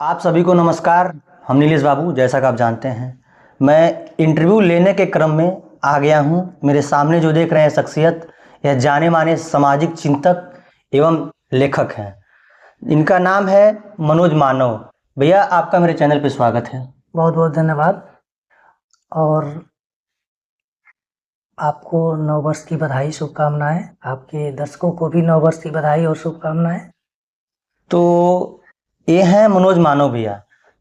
आप सभी को नमस्कार। हम नीलेश बाबू, जैसा कि आप जानते हैं, मैं इंटरव्यू लेने के क्रम में आ गया हूं। मेरे सामने जो देख रहे हैं शख्सियत, यह जाने माने सामाजिक चिंतक एवं लेखक हैं। इनका नाम है मनोज मानव। भैया, आपका मेरे चैनल पे स्वागत है। बहुत बहुत धन्यवाद। और आपको नववर्ष की बधाई, शुभकामनाएं। आपके दर्शकों को भी नववर्ष की बधाई और शुभकामनाएं। तो ये हैं मनोज मानव भैया।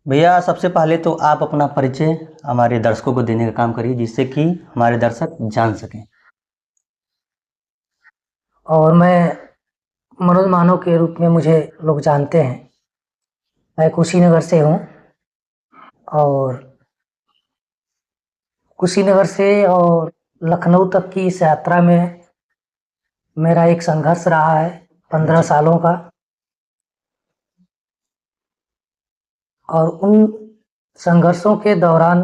भैया, सबसे पहले तो आप अपना परिचय हमारे दर्शकों को देने का काम करिए, जिससे कि हमारे दर्शक जान सकें। और मैं मनोज मानव के रूप में मुझे लोग जानते हैं। मैं कुशीनगर से हूँ और कुशीनगर से और लखनऊ तक की इस यात्रा में मेरा एक संघर्ष रहा है 15 सालों का। और उन संघर्षों के दौरान,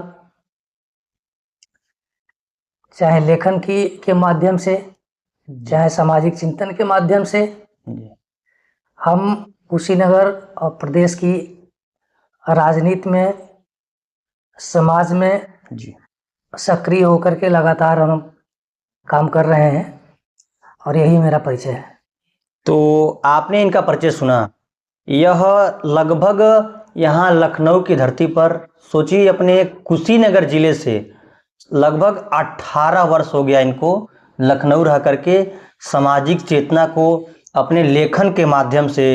चाहे लेखन के माध्यम से, चाहे सामाजिक चिंतन के माध्यम से, हम कुशीनगर और प्रदेश की राजनीति में, समाज में सक्रिय होकर के लगातार हम काम कर रहे हैं और यही मेरा परिचय है। तो आपने इनका परिचय सुना। यह लगभग यहाँ लखनऊ की धरती पर, सोचिए, अपने कुशीनगर जिले से लगभग 18 वर्ष हो गया इनको लखनऊ रह करके सामाजिक चेतना को अपने लेखन के माध्यम से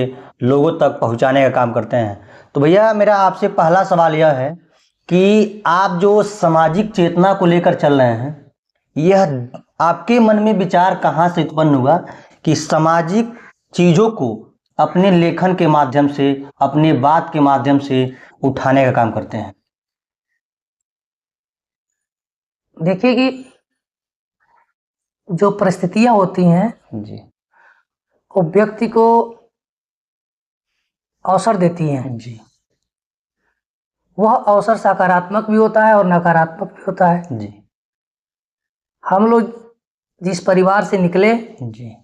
लोगों तक पहुंचाने का काम करते हैं। तो भैया, मेरा आपसे पहला सवाल यह है कि आप जो सामाजिक चेतना को लेकर चल रहे हैं, यह आपके मन में विचार कहाँ से उत्पन्न हुआ कि सामाजिक चीज़ों को अपने लेखन के माध्यम से, अपने बात के माध्यम से उठाने का काम करते हैं? देखिए कि जो परिस्थितियां होती हैं जी वो व्यक्ति को अवसर देती हैं। जी वह अवसर सकारात्मक भी होता है और नकारात्मक भी होता है। जी हम लोग जिस परिवार से निकले जी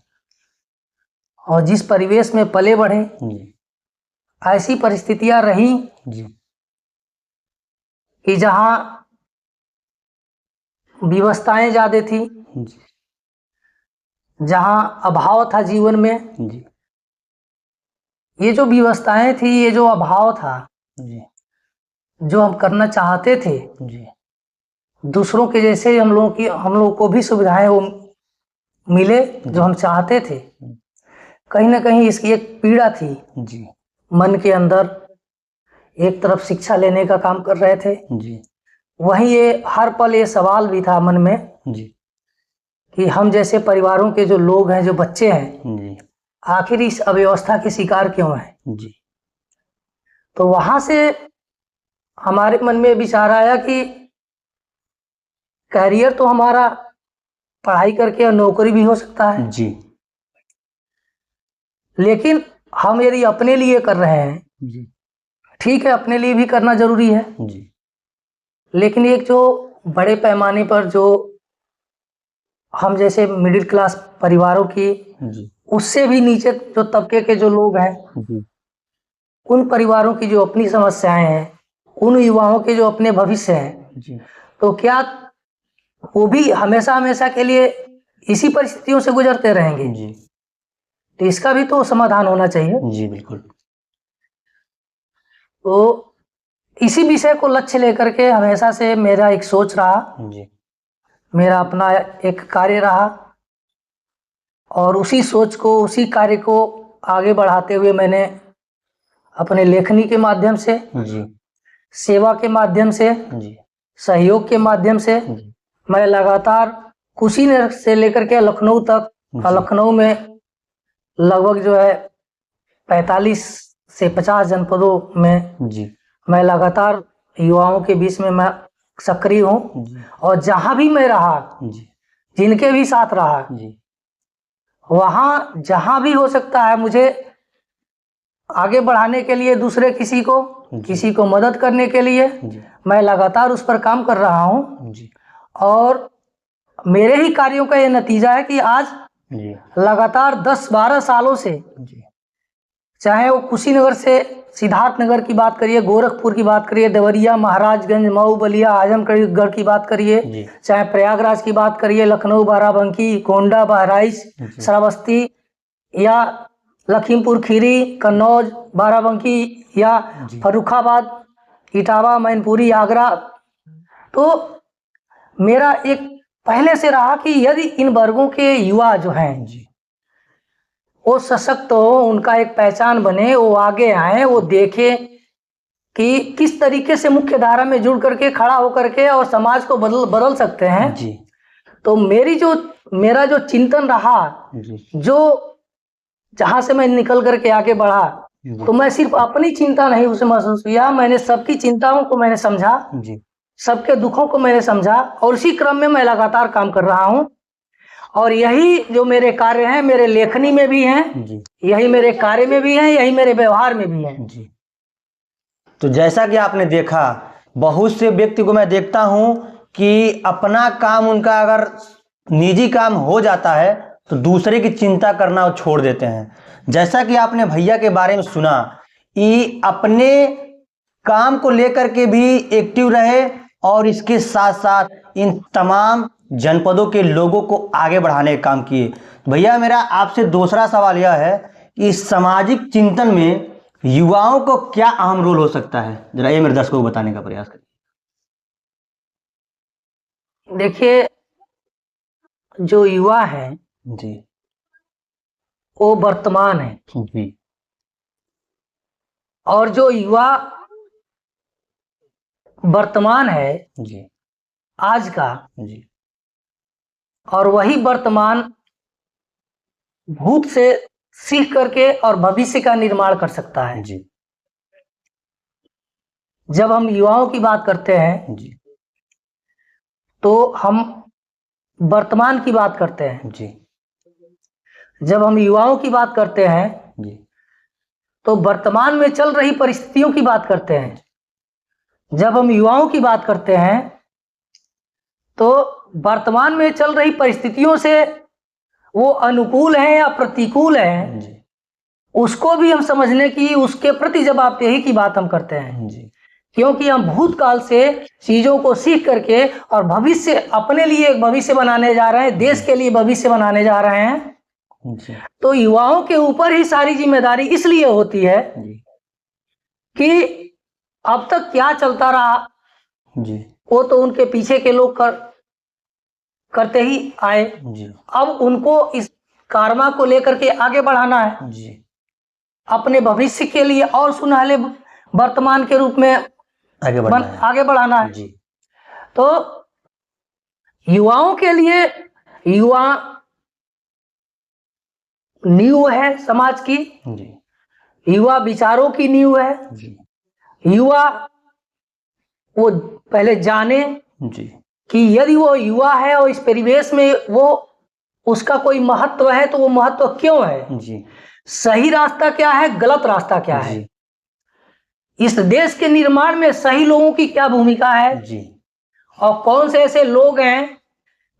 और जिस परिवेश में पले बढ़े, जी ऐसी परिस्थितियां रही जी कि जहां विवशताएं ज्यादा थी, जी जहां अभाव था जीवन में। जी ये जो विवशताएं थी, ये जो अभाव था, जी जो हम करना चाहते थे, जी दूसरों के जैसे हम लोगों को भी सुविधाएं वो मिले जो हम चाहते थे। कहीं ना कहीं इसकी एक पीड़ा थी जी मन के अंदर। एक तरफ शिक्षा लेने का काम कर रहे थे, जी वहीं ये हर पल ये सवाल भी था मन में जी कि हम जैसे परिवारों के जो लोग हैं, जो बच्चे हैं, जी आखिर इस अव्यवस्था के शिकार क्यों हैं। जी तो वहां से हमारे मन में विचार आया कि कैरियर तो हमारा पढ़ाई करके और नौकरी भी हो सकता है, जी लेकिन हम यदि अपने लिए कर रहे हैं, जी ठीक है, अपने लिए भी करना जरूरी है, जी लेकिन एक जो बड़े पैमाने पर जो हम जैसे मिडिल क्लास परिवारों की, जी उससे भी नीचे जो तबके के जो लोग हैं, जी उन परिवारों की जो अपनी समस्याएं हैं, उन युवाओं के जो अपने भविष्य हैं, जी तो क्या वो भी हमेशा हमेशा के लिए इसी परिस्थितियों से गुजरते रहेंगे? जी तो इसका भी तो समाधान होना चाहिए। जी बिल्कुल। तो इसी विषय को लक्ष्य लेकर के हमेशा से मेरा एक सोच रहा, जी मेरा अपना एक कार्य रहा, और उसी सोच को, उसी कार्य को आगे बढ़ाते हुए मैंने अपने लेखनी के माध्यम से, जी सेवा के माध्यम से, जी सहयोग के माध्यम से जी मैं लगातार कुशीनगर से लेकर के लखनऊ तक, और जी लखनऊ में लगभग जो है 45 से 50 जनपदों में जी मैं लगातार युवाओं के बीच में मैं सक्रिय हूँ। जी और जहाँ भी मैं रहा, जी जिनके भी साथ रहा, जी वहाँ जहाँ भी हो सकता है मुझे आगे बढ़ाने के लिए, दूसरे किसी को मदद करने के लिए जी मैं लगातार उस पर काम कर रहा हूँ। जी और मेरे ही कार्यों का ये नतीजा है कि आज जी लगातार 10-12 सालों से जी चाहे वो कुशीनगर से सिद्धार्थनगर की बात करिए, गोरखपुर की बात करिए, देवरिया, महाराजगंज, मऊ, बलिया, आजमगढ़ की बात करिए, जी चाहे प्रयागराज की बात करिए, लखनऊ, बाराबंकी, गोंडा, बहराइच, जी श्रावस्ती या लखीमपुर खीरी, कन्नौज, बाराबंकी या जी फर्रुखाबाद, इटावा, मैनपुरी, आगरा। तो मेरा एक पहले से रहा कि यदि इन वर्गों के युवा जो हैं जी वो सशक्त हो, उनका एक पहचान बने, वो आगे आए, वो देखे कि किस तरीके से मुख्य धारा में जुड़ करके खड़ा होकर के और समाज को बदल सकते हैं। जी तो मेरा जो चिंतन रहा, जी जो जहां से मैं निकल करके आगे बढ़ा, तो मैं सिर्फ अपनी चिंता नहीं उसे महसूस किया, मैंने सबकी चिंताओं को मैंने समझा, जी सबके दुखों को मैंने समझा और उसी क्रम में मैं लगातार काम कर रहा हूं। और यही जो मेरे कार्य हैं, मेरे लेखनी में भी हैं, जी यही मेरे कार्य में भी हैं, यही मेरे व्यवहार में भी हैं। जी। तो जैसा कि आपने देखा, बहुत से व्यक्ति को मैं देखता हूं कि अपना काम उनका अगर निजी काम हो जाता है तो दूसरे की चिंता करना वो छोड़ देते हैं। जैसा कि आपने भैया के बारे में सुना, ये अपने काम को लेकर के भी एक्टिव रहे और इसके साथ साथ इन तमाम जनपदों के लोगों को आगे बढ़ाने का काम किए। भैया, मेरा आपसे दूसरा सवाल यह है कि सामाजिक चिंतन में युवाओं को क्या अहम रोल हो सकता है, जरा ये मेरे दर्शकों को बताने का प्रयास करिए। देखिए, जो युवा है जी वो वर्तमान है, जी और जो युवा वर्तमान है जी आज का, जी और वही वर्तमान भूत से सीख करके और भविष्य का निर्माण कर सकता है। जी जब हम युवाओं की बात करते हैं जी तो हम वर्तमान की बात करते हैं। जी जब हम युवाओं की बात करते हैं जी तो वर्तमान में चल रही परिस्थितियों की बात करते हैं। जब हम युवाओं की बात करते हैं तो वर्तमान में चल रही परिस्थितियों से वो अनुकूल है या प्रतिकूल है, जी उसको भी हम समझने की, उसके प्रति जवाबदेही की बात हम करते हैं। जी क्योंकि हम भूतकाल से चीजों को सीख करके और भविष्य, अपने लिए एक भविष्य बनाने जा रहे हैं, देश के लिए भविष्य बनाने जा रहे हैं। जी तो युवाओं के ऊपर ही सारी जिम्मेदारी इसलिए होती है जी कि अब तक क्या चलता रहा जी वो तो उनके पीछे के लोग करते ही आए। जी अब उनको इस कार्मा को लेकर के आगे बढ़ाना है, जी अपने भविष्य के लिए और सुनहले वर्तमान के रूप में आगे बढ़ना है। आगे बढ़ाना है। जी तो युवाओं के लिए युवा नींव है समाज की, जी युवा विचारों की नींव है। जी युवा वो पहले जाने जी कि यदि वो युवा है और इस परिवेश में वो उसका कोई महत्व है तो वो महत्व क्यों है, जी सही रास्ता क्या है, गलत रास्ता क्या है, जी इस देश के निर्माण में सही लोगों की क्या भूमिका है, जी और कौन से ऐसे लोग हैं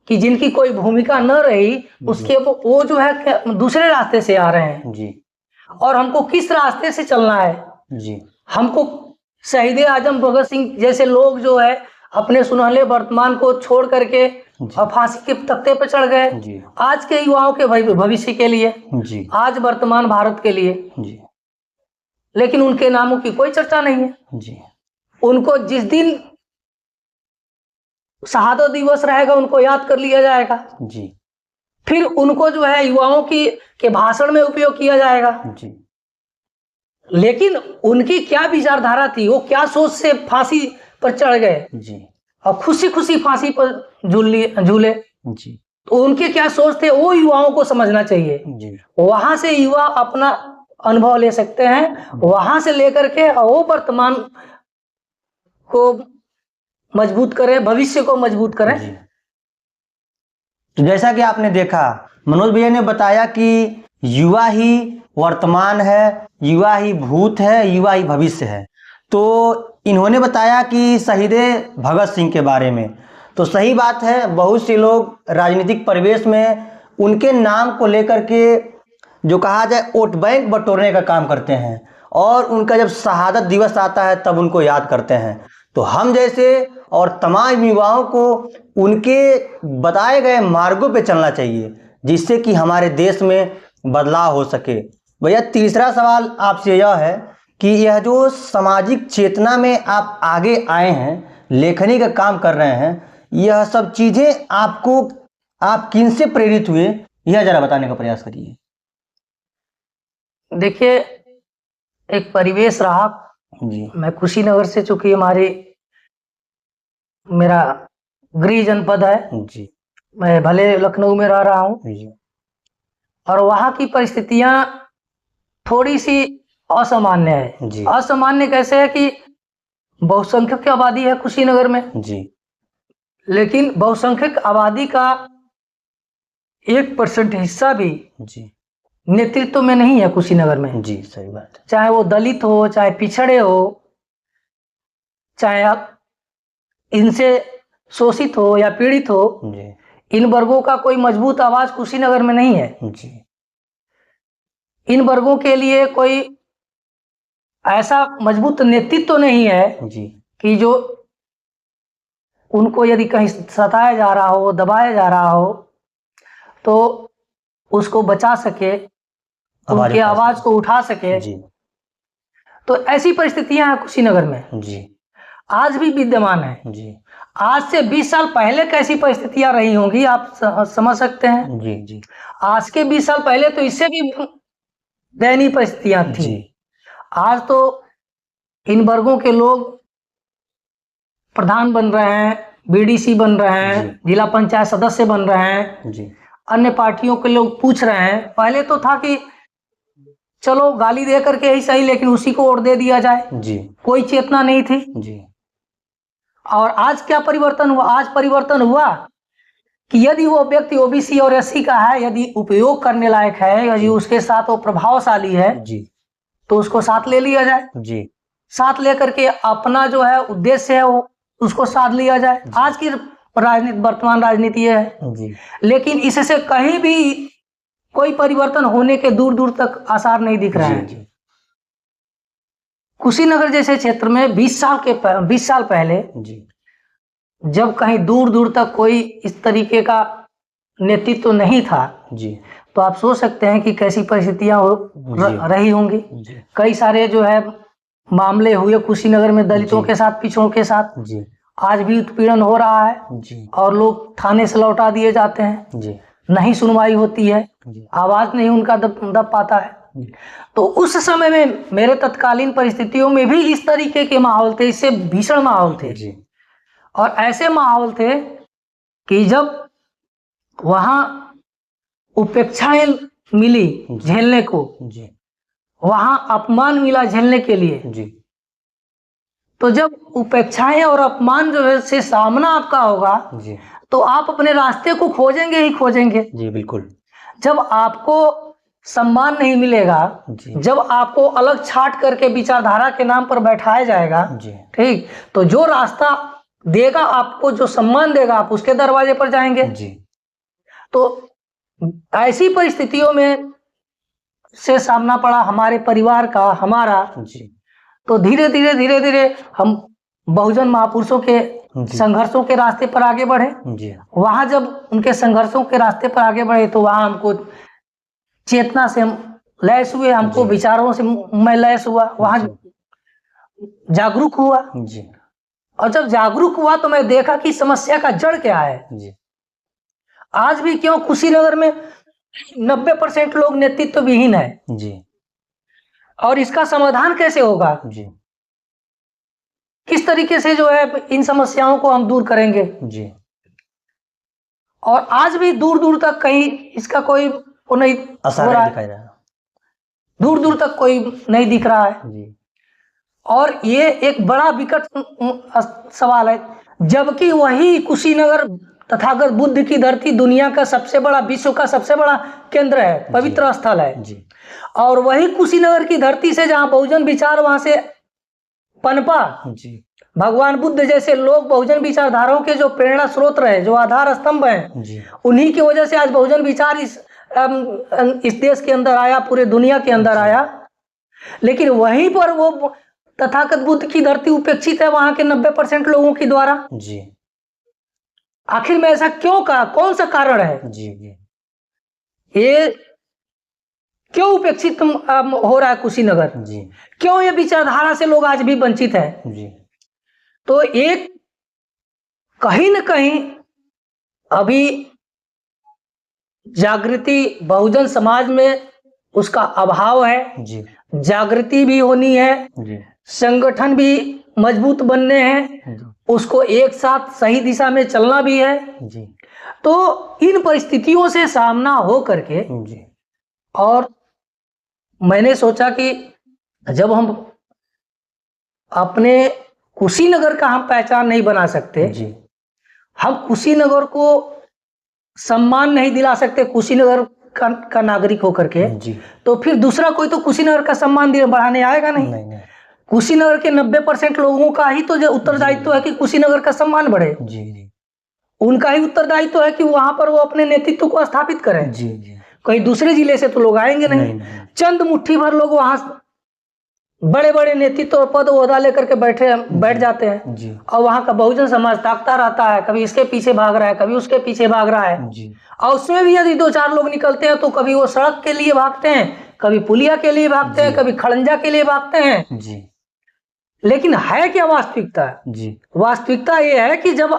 कि जिनकी कोई भूमिका न रही, उसके वो जो है दूसरे रास्ते से आ रहे हैं, जी और हमको किस रास्ते से चलना है। जी हमको शहीद आजम भगत सिंह जैसे लोग जो है अपने सुनहले वर्तमान को छोड़ करके और फांसी के तख्ते पर चढ़ गए जी आज के युवाओं के भविष्य के लिए, जी आज वर्तमान भारत के लिए, जी लेकिन उनके नामों की कोई चर्चा नहीं है। जी उनको जिस दिन शहादत दिवस रहेगा उनको याद कर लिया जाएगा, जी फिर उनको जो है युवाओं के भाषण में उपयोग किया जाएगा। जी लेकिन उनकी क्या विचारधारा थी, वो क्या सोच से फांसी पर चढ़ गए जी और खुशी खुशी फांसी पर झूले, जी तो उनके क्या सोच थे वो युवाओं को समझना चाहिए। जी वहां से युवा अपना अनुभव ले सकते हैं, वहां से लेकर के वो वर्तमान को मजबूत करें, भविष्य को मजबूत करें। जी। तो जैसा कि आपने देखा, मनोज भैया ने बताया कि युवा ही वर्तमान है, युवा ही भूत है, युवा ही भविष्य है। तो इन्होंने बताया कि शहीद भगत सिंह के बारे में, तो सही बात है, बहुत से लोग राजनीतिक परिवेश में उनके नाम को लेकर के जो कहा जाए वोट बैंक बटोरने का काम करते हैं, और उनका जब शहादत दिवस आता है तब उनको याद करते हैं। तो हम जैसे और तमाम युवाओं को उनके बताए गए मार्गों पे चलना चाहिए, जिससे कि हमारे देश में बदलाव हो सके। भैया, तीसरा सवाल आपसे यह है कि यह जो सामाजिक चेतना में आप आगे आए हैं, लेखनी का काम कर रहे हैं, यह सब चीज़ें आपको आप किन से प्रेरित हुए, यह जरा बताने का प्रयास करिए। देखिए, एक परिवेश रहा। जी मैं कुशीनगर से, चूंकि मेरा गृह जनपद है, जी मैं भले लखनऊ में रह रहा हूँ, जी और वहाँ की परिस्थितियाँ थोड़ी सी असामान्य है। जी असामान्य कैसे है कि बहुसंख्यक आबादी है कुशीनगर में, जी लेकिन बहुसंख्यक आबादी का 1% हिस्सा भी जी नेतृत्व में नहीं है कुशीनगर में। जी, सही बात है। चाहे वो दलित हो, चाहे पिछड़े हो, चाहे आप इनसे शोषित हो या पीड़ित हो, जी इन वर्गों का कोई मजबूत आवाज कुशीनगर में नहीं है। जी इन वर्गों के लिए कोई ऐसा मजबूत नेतृत्व नहीं है जी कि जो उनको यदि कहीं सताया जा रहा हो, दबाया जा रहा हो, तो उसको बचा सके, उनकी आवाज को उठा सके। जी तो ऐसी परिस्थितियां हैं कुशीनगर में, जी आज भी विद्यमान है। जी आज से 20 साल पहले कैसी परिस्थितियां रही होंगी, आप समझ सकते हैं। जी जी आज के 20 साल पहले तो इससे भी दयनीय परिस्थितियां थी। जी आज तो इन वर्गों के लोग प्रधान बन रहे हैं, बीडीसी बन रहे हैं, जिला पंचायत सदस्य बन रहे हैं, जी अन्य पार्टियों के लोग पूछ रहे हैं। पहले तो था कि चलो गाली दे करके ही सही, लेकिन उसी को वोट दे दिया जाए, जी कोई चेतना नहीं थी। जी और आज क्या परिवर्तन हुआ? आज परिवर्तन हुआ कि यदि वो व्यक्ति ओबीसी और एससी का है, यदि उपयोग करने लायक है, यदि उसके साथ वो प्रभावशाली है, जी तो उसको साथ ले लिया जाए। जी साथ लेकर के अपना जो है उद्देश्य है वो उसको साध लिया जाए। आज की राजनीति, वर्तमान राजनीति ये है। जी लेकिन इससे कहीं भी कोई परिवर्तन होने के दूर दूर तक आसार नहीं दिख रहे हैं। जी कुशीनगर जैसे क्षेत्र में 20 साल पहले जी जब कहीं दूर दूर तक कोई इस तरीके का नेतृत्व नहीं था, जी तो आप सोच सकते हैं कि कैसी परिस्थितियां रही होंगी। जी कई सारे जो है मामले हुए कुशीनगर में, दलितों के साथ, पिछड़ों के साथ। जी आज भी उत्पीड़न हो रहा है जी और लोग थाने से लौटा दिए जाते हैं, जी नहीं सुनवाई होती है, जी आवाज नहीं उनका दब पाता है। तो उस समय में मेरे तत्कालीन परिस्थितियों में भी इस तरीके के माहौल थे, इससे भीषण माहौल थे। जी और ऐसे माहौल थे कि जब वहां उपेक्षाएं मिली झेलने को, जी वहां अपमान मिला झेलने के लिए, जी तो जब उपेक्षाएं और अपमान जो है से सामना आपका होगा, जी तो आप अपने रास्ते को खोजेंगे ही खोजेंगे। जी, बिल्कुल। जब आपको सम्मान नहीं मिलेगा, जब आपको अलग छाट करके विचारधारा के नाम पर बैठाया जाएगा, ठीक, तो जो रास्ता देगा आपको, जो सम्मान देगा, आप उसके दरवाजे पर जाएंगे। तो ऐसी परिस्थितियों में से सामना पड़ा हमारे परिवार का, हमारा। तो धीरे धीरे हम बहुजन महापुरुषों के संघर्षों के रास्ते पर आगे बढ़े। वहां जब उनके संघर्षों के रास्ते पर आगे बढ़े, तो वहां हमको चेतना से हम लैस हुए, हमको विचारों से मैं लैस हुआ, वहां जागरूक हुआ। और जब जागरूक हुआ तो मैं देखा कि समस्या का जड़ क्या है। आज भी क्यों कुशीनगर में 90% लोग नेतृत्व विहीन है, और इसका समाधान कैसे होगा, किस तरीके से जो है इन समस्याओं को हम दूर करेंगे। और आज भी दूर दूर तक कहीं इसका कोई नहीं हो रहा है, दूर दूर तक कोई नहीं दिख रहा है। और ये एक बड़ा विकट सवाल है, जबकि वही कुशीनगर तथागत बुद्ध की धरती दुनिया का सबसे बड़ा, विश्व का सबसे बड़ा केंद्र है, पवित्र स्थल है। और वही कुशीनगर की धरती से जहां बहुजन विचार वहां से पनपा, जी भगवान बुद्ध जैसे लोग बहुजन विचारधाराओं के जो प्रेरणा स्रोत रहे, जो आधार स्तंभ हैं, जी उन्हीं की वजह से आज बहुजन विचार इस देश के अंदर आया, पूरे दुनिया के अंदर आया। लेकिन वहीं पर वो तथागत बुद्ध की धरती उपेक्षित है वहां के 90% लोगों के द्वारा। जी आखिर में ऐसा क्यों कहा, कौन सा कारण है, जी जी ये क्यों उपेक्षित हो रहा है कुशीनगर, जी क्यों ये विचारधारा से लोग आज भी वंचित हैं? जी तो एक कहीं न कहीं अभी जागृति बहुजन समाज में उसका अभाव है। जी जागृति भी होनी है, जी संगठन भी मजबूत बनने हैं, उसको एक साथ सही दिशा में चलना भी है। जी तो इन परिस्थितियों से सामना हो करके जी और मैंने सोचा कि जब हम अपने कुशीनगर का हम पहचान नहीं बना सकते, जी हम कुशीनगर को सम्मान नहीं दिला सकते कुशीनगर का नागरिक होकर के, जी तो फिर दूसरा कोई तो कुशीनगर का सम्मान बढ़ाने आएगा नहीं। नहीं कुशीनगर के 90% लोगों का ही तो जो उत्तरदायित्व है कि कुशीनगर का सम्मान बढ़े, जी जी उनका ही उत्तरदायित्व है कि वहां पर वो अपने नेतृत्व को स्थापित करें। जी जी कहीं दूसरे जिले से तो लोग आएंगे नहीं। चंद मुट्ठी भर लोग वहां बड़े बड़े नेतृत्व और पद ओहदा लेकर के बैठ जाते हैं जी और वहां का बहुजन समाज ताकता रहता है, कभी इसके पीछे भाग रहा है, कभी उसके पीछे भाग रहा है। जी और उसमें भी यदि 2-4 लोग निकलते हैं तो कभी वो सड़क के लिए भागते हैं, कभी पुलिया के लिए भागते हैं, कभी खड़ंजा के लिए भागते हैं। जी लेकिन है क्या वास्तविकता? जी वास्तविकता ये है कि जब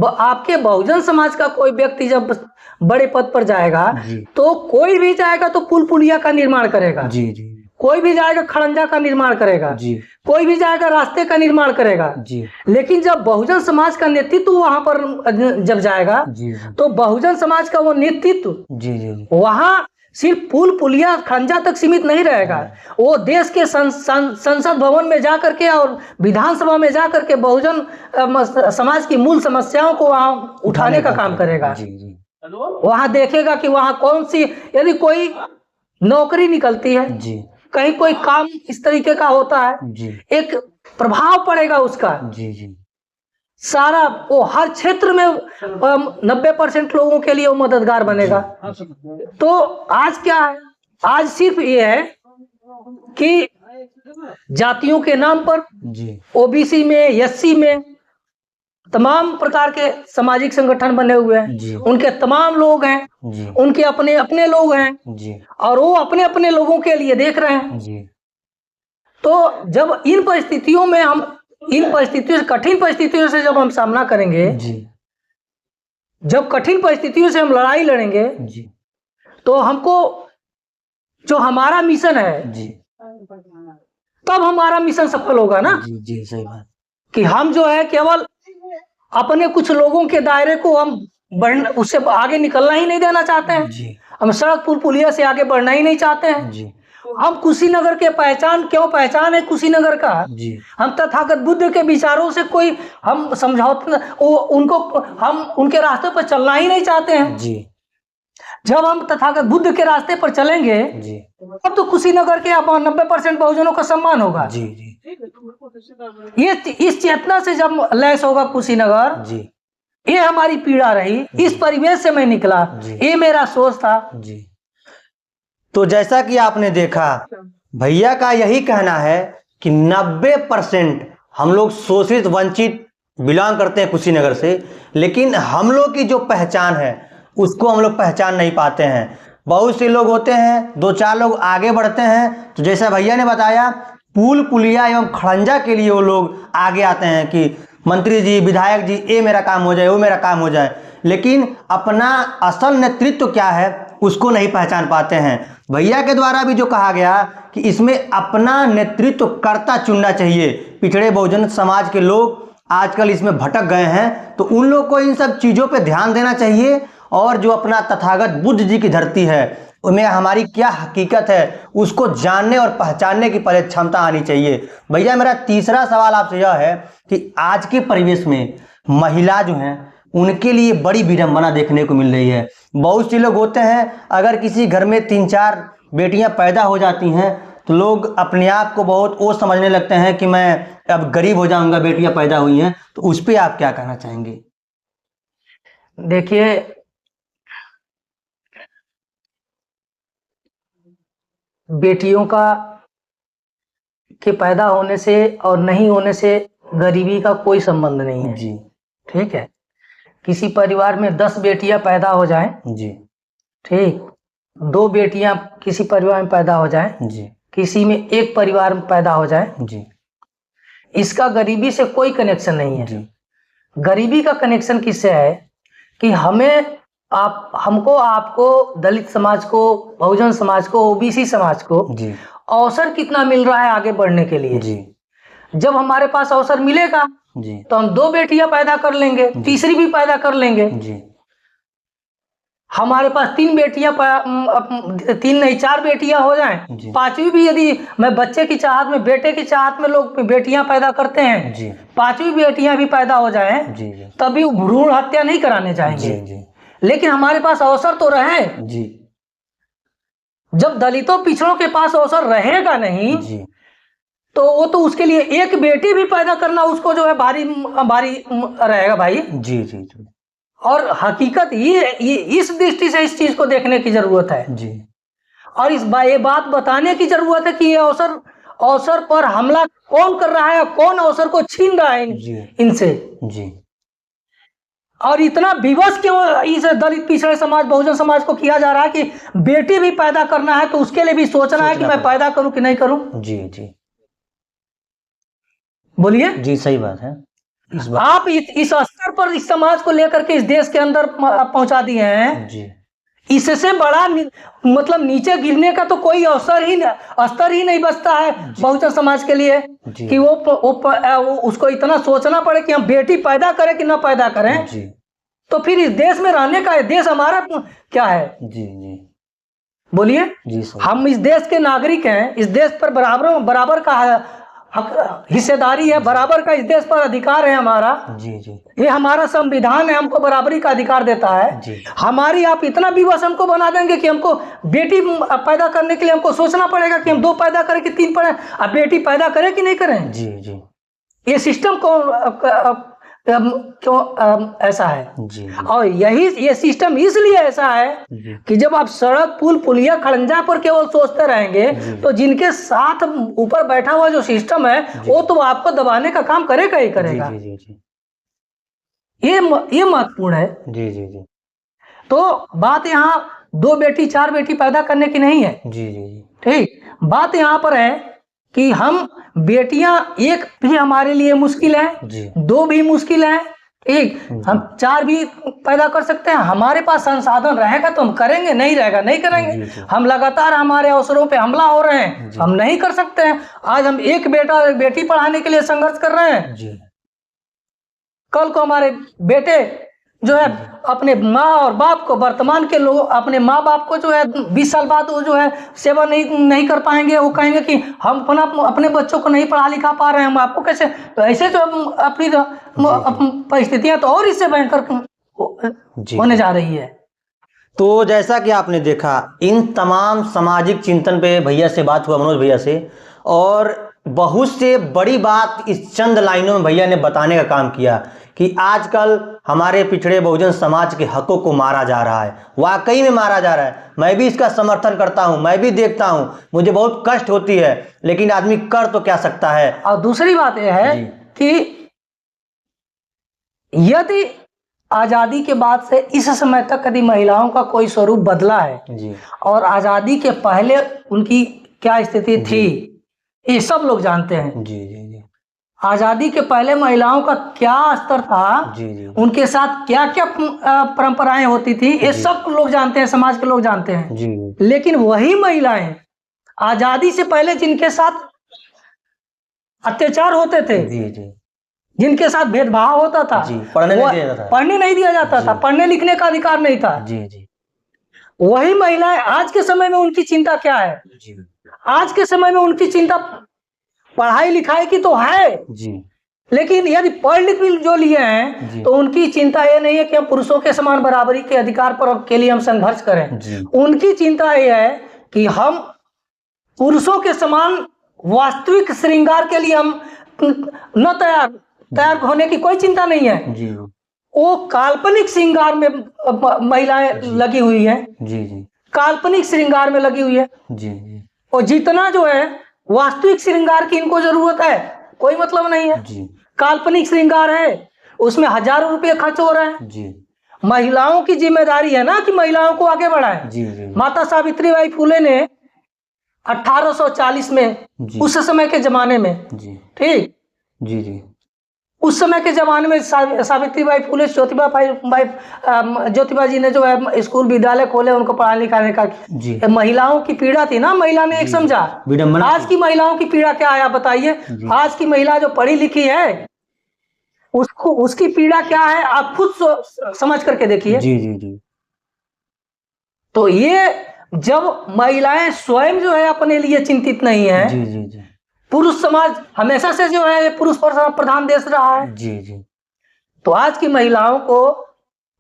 आपके बहुजन समाज का कोई व्यक्ति जब बड़े पद पर जाएगा तो कोई भी जाएगा तो पुल पुलिया का निर्माण करेगा, जी जी कोई भी जाएगा खड़ंजा का निर्माण करेगा, जी कोई भी जाएगा रास्ते का निर्माण करेगा। जी लेकिन जब बहुजन समाज का नेतृत्व वहां पर जब जाएगा जी तो बहुजन समाज का वो नेतृत्व जी जी वहां सिर्फ पुल पुलिया खंजा तक सीमित नहीं रहेगा, वो देश के संसद भवन में जा करके और विधानसभा में जा करके बहुजन समाज की मूल समस्याओं को वहां उठाने का काम करेगा। जी जी वहां देखेगा कि वहां कौन सी, यदि कोई नौकरी निकलती है, जी कहीं कोई काम इस तरीके का होता है, जी एक प्रभाव पड़ेगा उसका जी जी सारा, वो हर क्षेत्र में 90% लोगों के लिए वो मददगार बनेगा। तो आज क्या है, आज सिर्फ ये है कि जातियों के नाम पर जी ओबीसी में, एससी में तमाम प्रकार के सामाजिक संगठन बने हुए जी। हैं, उनके तमाम लोग हैं, जी उनके अपने अपने लोग हैं जी और वो अपने अपने लोगों के लिए देख रहे हैं। जी तो जब इन परिस्थितियों में हम कठिन परिस्थितियों से जब हम सामना करेंगे, जी जब कठिन परिस्थितियों से हम लड़ाई लड़ेंगे, जी तो हमको जो हमारा मिशन है जी तब हमारा मिशन सफल होगा ना। जी जी सही बात। कि हम जो है केवल अपने कुछ लोगों के दायरे को हम उससे आगे निकलना ही नहीं देना चाहते हैं, जी हम सड़क पुल पुलिया से आगे बढ़ना ही नहीं चाहते हैं। जी हम कुशीनगर के पहचान है कुशीनगर का, जी हम तथागत बुद्ध के विचारों से कोई हम समझौता उनको हम उनके रास्ते पर चलना ही नहीं चाहते हैं। जी जब हम तथागत बुद्ध के रास्ते पर चलेंगे जी तब तो कुशीनगर के 90% बहुजनों का सम्मान होगा। जी जी ये इस चेतना से जब लैस होगा कुशीनगर, जी ये हमारी पीड़ा रही, इस परिवेश से मैं निकला, ये मेरा सोच था। जी। तो जैसा कि आपने देखा, भैया का यही कहना है कि 90% हम लोग शोषित वंचित बिलोंग करते हैं कुशीनगर से, लेकिन हम लोग की जो पहचान है उसको हम लोग पहचान नहीं पाते हैं। बहुत से लोग होते हैं, 2-4 लोग आगे बढ़ते हैं, तो जैसा भैया ने बताया पुल पुलिया एवं खड़ंजा के लिए वो लोग आगे आते हैं कि मंत्री जी, विधायक जी, ये मेरा काम हो जाए, वो मेरा काम हो जाए, लेकिन अपना असल नेतृत्व क्या है उसको नहीं पहचान पाते हैं। भैया के द्वारा भी जो कहा गया कि इसमें अपना नेतृत्व कर्ता चुनना चाहिए। पिछड़े बहुजन समाज के लोग आजकल इसमें भटक गए हैं, तो उन लोग को इन सब चीज़ों पे ध्यान देना चाहिए और जो अपना तथागत बुद्ध जी की धरती है उनमें हमारी क्या हकीकत है उसको जानने और पहचानने की पहले क्षमता आनी चाहिए। भैया मेरा तीसरा सवाल आपसे यह है कि आज के परिवेश में महिला जो हैं उनके लिए बड़ी विडंबना देखने को मिल रही है। बहुत से लोग होते हैं, अगर किसी घर में 3-4 बेटियां पैदा हो जाती हैं तो लोग अपने आप को बहुत वो समझने लगते हैं कि मैं अब गरीब हो जाऊंगा, बेटियां पैदा हुई हैं। तो उस पर आप क्या कहना चाहेंगे? देखिए, बेटियों का के पैदा होने से और नहीं होने से गरीबी का कोई संबंध नहीं है। जी ठीक है, किसी परिवार में 10 बेटियां पैदा हो जाएं, जी ठीक, 2 बेटियां किसी परिवार में पैदा हो जाएं, जी किसी में एक परिवार में पैदा हो जाए, जी इसका गरीबी से कोई कनेक्शन नहीं है। जी गरीबी का कनेक्शन किससे है कि हमको, आपको, दलित समाज को, बहुजन समाज को, ओबीसी समाज को जी अवसर कितना मिल रहा है आगे बढ़ने के लिए। जी जब हमारे पास अवसर मिलेगा जी तो हम 2 बेटियां पैदा कर लेंगे, तीसरी भी पैदा कर लेंगे। जी हमारे पास 3 बेटियां 3 नहीं 4 बेटियां हो जाएं, जी। 5वीं भी, यदि मैं बच्चे की चाहत में, बेटे की चाहत में लोग बेटियां पैदा करते हैं, जी 5वीं बेटियां भी पैदा हो जाएं, जी जी तभी वो भ्रूण हत्या नहीं कराने जी चाहेंगे। जी लेकिन हमारे पास अवसर तो रहे। जी जब दलितों पिछड़ों के पास अवसर रहेगा नहीं, जी तो वो तो उसके लिए एक बेटी भी पैदा करना उसको जो है भारी भारी रहेगा भाई। जी जी जी और हकीकत ये इस दृष्टि से इस चीज को देखने की जरूरत है, जी और ये बात बताने की जरूरत है कि ये अवसर पर हमला कौन कर रहा है, कौन अवसर को छीन रहा है जी इनसे। जी और इतना विवश क्यों इस दलित पिछड़े समाज, बहुजन समाज को किया जा रहा है कि बेटी भी पैदा करना है तो उसके लिए भी सोचना है कि मैं पैदा करूं कि नहीं करूं। जी जी बोलिए। जी सही बात है। आप इस स्तर पर इस समाज को लेकर के इस देश के अंदर पहुंचा दिए हैं। जी इससे बड़ा मतलब नीचे गिरने का तो कोई स्तर ही नहीं बचता है बहुजन समाज के लिए कि वो उसको इतना सोचना पड़े कि हम बेटी पैदा करें कि ना पैदा करें। जी तो फिर इस देश में रहने का, देश हमारा क्या है? जी जी बोलिए। जी हम इस देश के नागरिक हैं, इस देश पर बराबर का हिस्सेदारी है, बराबर का इस देश पर अधिकार है हमारा। जी जी ये हमारा संविधान है, हमको बराबरी का अधिकार देता है। जी हमारी आप इतना विवश हमको बना देंगे कि हमको बेटी पैदा करने के लिए हमको सोचना पड़ेगा कि हम 2 पैदा करें कि 3 पैदा, अब बेटी पैदा करें कि नहीं करें। जी जी ये सिस्टम क्यों ऐसा है? जी और ये सिस्टम इसलिए ऐसा है कि जब आप सड़क, पुल, पुलिया, खड़ंजा पर केवल सोचते रहेंगे तो जिनके साथ ऊपर बैठा हुआ जो सिस्टम है वो तो आपको दबाने का काम करेगा ही करेगा। जी जी जी ये महत्वपूर्ण है। जी जी जी तो बात यहाँ 2 बेटी 4 बेटी पैदा करने की नहीं है। जी जी जी ठीक, बात यहाँ पर है कि हम बेटियां एक भी हमारे लिए मुश्किल है, जी 2 भी मुश्किल है, ठीक, हम 4 भी पैदा कर सकते हैं। हमारे पास संसाधन रहेगा तो हम करेंगे, नहीं रहेगा नहीं करेंगे। हम लगातार हमारे अवसरों पे हमला हो रहे हैं, हम नहीं कर सकते हैं। आज हम एक बेटी पढ़ाने के लिए संघर्ष कर रहे हैं, जी कल को हमारे बेटे जो है अपने माँ और बाप को, वर्तमान के लोग अपने माँ बाप को जो है 20 साल बाद वो जो है सेवा नहीं कर पाएंगे। वो कहेंगे कि हम अपने बच्चों को नहीं पढ़ा लिखा पा रहे हैं, हम आपको कैसे। तो ऐसे जो अपनी परिस्थितियां तो और इससे भयंकर होने जा रही है। तो जैसा कि आपने देखा, इन तमाम सामाजिक चिंतन पे भैया से बात हुआ, मनोज भैया से, और बहुत से बड़ी बात इस चंद लाइनों में भैया ने बताने का काम किया कि आजकल हमारे पिछड़े बहुजन समाज के हकों को मारा जा रहा है, वाकई में मारा जा रहा है। मैं भी इसका समर्थन करता हूं, मैं भी देखता हूं, मुझे बहुत कष्ट होती है, लेकिन आदमी कर तो क्या सकता है। और दूसरी बात यह है कि यदि आजादी के बाद से इस समय तक यदि महिलाओं का कोई स्वरूप बदला है जी और आजादी के पहले उनकी क्या स्थिति थी, ये सब लोग जानते हैं। जी जी जी आजादी के पहले महिलाओं का क्या स्तर था, जी जी उनके साथ क्या क्या परंपराएं होती थी, ये सब लोग जानते हैं, समाज के लोग जानते हैं। जी लेकिन वही महिलाएं आजादी से पहले जिनके साथ अत्याचार होते थे, जी जी जिनके साथ भेदभाव होता था, पढ़ने नहीं दिया जाता था, पढ़ने लिखने का अधिकार नहीं था, जी जी वही महिलाएं आज के समय में उनकी चिंता क्या है? जी आज के समय में उनकी चिंता पढ़ाई लिखाई की तो है जी, लेकिन यदि पढ़ लिख भी जो लिए हैं तो उनकी चिंता ये नहीं है कि हम पुरुषों के समान बराबरी के अधिकार पर के लिए हम संघर्ष करें। उनकी चिंता ये है कि हम पुरुषों के समान वास्तविक श्रृंगार के लिए हम न तैयार होने की कोई चिंता नहीं है जी वो काल्पनिक श्रृंगार में महिलाएं लगी हुई हैं जी जी काल्पनिक श्रृंगार में लगी हुई है जी जी और जितना जो है वास्तविक श्रृंगार की इनको जरूरत है कोई मतलब नहीं है जी काल्पनिक श्रृंगार है उसमें हजारों रुपये खर्च हो रहे हैं जी महिलाओं की जिम्मेदारी है ना कि महिलाओं को आगे बढ़ाएं जी जी माता सावित्रीबाई फुले ने 1840 में जी उस समय के जमाने में जी ठीक जी जी उस समय के जमाने में सावित्रीबाई फुले ज्योतिबा जी ने जो है स्कूल विद्यालय खोले उनको पढ़ाने लिखाने का जी महिलाओं की पीड़ा थी ना महिला ने एक समझा विडंबना आज की महिलाओं की पीड़ा क्या है आप बताइए आज की महिला जो पढ़ी लिखी है उसको उसकी पीड़ा क्या है आप खुद समझ करके देखिए जी जी जी तो ये जब महिलाएं स्वयं जो है अपने लिए चिंतित नहीं है जी जी जी पुरुष समाज हमेशा से जो है पुरुष प्रधान देश रहा है जी जी तो आज की महिलाओं को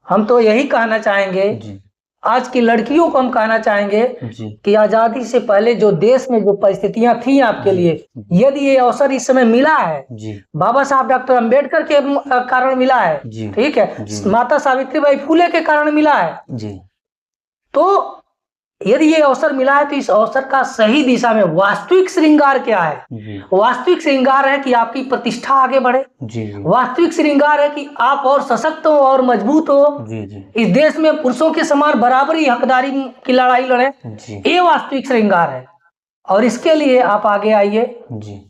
हम तो यही कहना चाहेंगे जी आज की लड़कियों को हम कहना चाहेंगे जी कि आजादी से पहले जो देश में जो परिस्थितियां थी आपके लिए यदि ये अवसर इस समय मिला है जी बाबा साहब डॉक्टर अंबेडकर के कारण मिला है जी ठीक है जी माता सावित्रीबाई फुले के कारण मिला है जी तो यदि ये अवसर मिला है तो इस अवसर का सही दिशा में वास्तविक श्रृंगार क्या है जी वास्तविक श्रृंगार है कि आपकी प्रतिष्ठा आगे बढ़े जी वास्तविक श्रृंगार है कि आप और सशक्त हो और मजबूत हो जी जी इस देश में पुरुषों के समान बराबरी हकदारी की लड़ाई लड़े जी ये वास्तविक श्रृंगार है और इसके लिए आप आगे आइए जी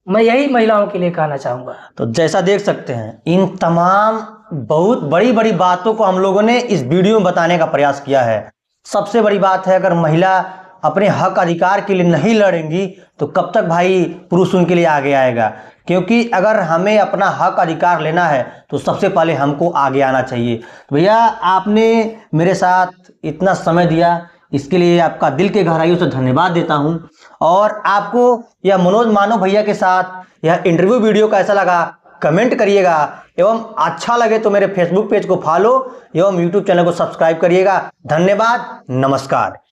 मैं यही महिलाओं के लिए कहना चाहूंगा तो जैसा देख सकते हैं इन तमाम बहुत बड़ी बड़ी बातों को हम लोगों ने इस वीडियो में बताने का प्रयास किया है सबसे बड़ी बात है अगर महिला अपने हक अधिकार के लिए नहीं लड़ेंगी तो कब तक भाई पुरुष उनके लिए आगे आएगा क्योंकि अगर हमें अपना हक अधिकार लेना है तो सबसे पहले हमको आगे आना चाहिए तो भैया आपने मेरे साथ इतना समय दिया इसके लिए आपका दिल के गहराइयों से धन्यवाद देता हूं और आपको यह मनोज मानव भैया के साथ यह इंटरव्यू वीडियो कैसा लगा कमेंट करिएगा एवं अच्छा लगे तो मेरे फेसबुक पेज को फॉलो एवं यूट्यूब चैनल को सब्सक्राइब करिएगा धन्यवाद नमस्कार।